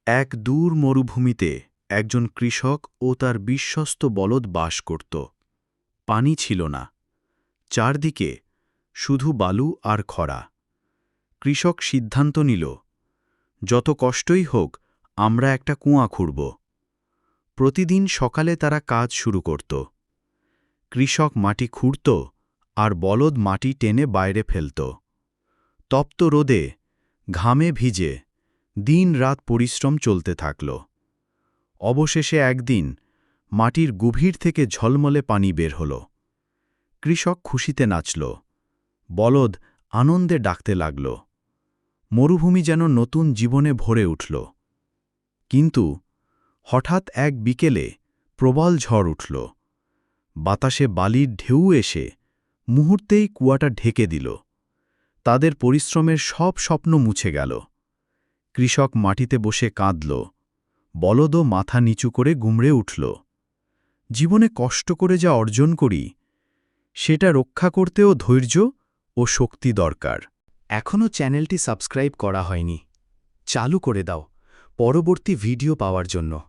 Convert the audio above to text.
এক দূর মরুভূমিতে একজন কৃষক ও তার বিশ্বস্ত বলদ বাস করত। পানি ছিল না, চারদিকে শুধু বালু আর খরা। কৃষক সিদ্ধান্ত নিল, যত কষ্টই হোক আমরা একটা কুয়া খুঁড়ব। প্রতিদিন সকালে তারা কাজ শুরু করত। কৃষক মাটি খুঁড়ত আর বলদ মাটি টেনে বাইরে ফেলত। তপ্ত রোদে, ঘামে ভিজে দিন-রাত পরিশ্রম চলতে থাকল। অবশেষে একদিন মাটির গভীর থেকে ঝলমলে পানি বের হল। কৃষক খুশিতে নাচল, বলদ আনন্দে ডাকতে লাগল। মরুভূমি যেন নতুন জীবনে ভরে উঠল। কিন্তু হঠাৎ এক বিকেলে প্রবল ঝড় উঠল। বাতাসে বালির ঢেউ এসে মুহূর্তেই কুয়াটা ঢেকে দিল। তাদের পরিশ্রমের সব স্বপ্ন মুছে গেল। কৃষক মাটিতে বসে কাঁদল, বলদও মাথা নিচু করে গুমড়ে উঠল। জীবনে কষ্ট করে যা অর্জন করি, সেটা রক্ষা করতেও ধৈর্য ও শক্তি দরকার। এখনও চ্যানেলটি সাবস্ক্রাইব করা হয়নি? চালু করে দাও পরবর্তী ভিডিও পাওয়ার জন্য।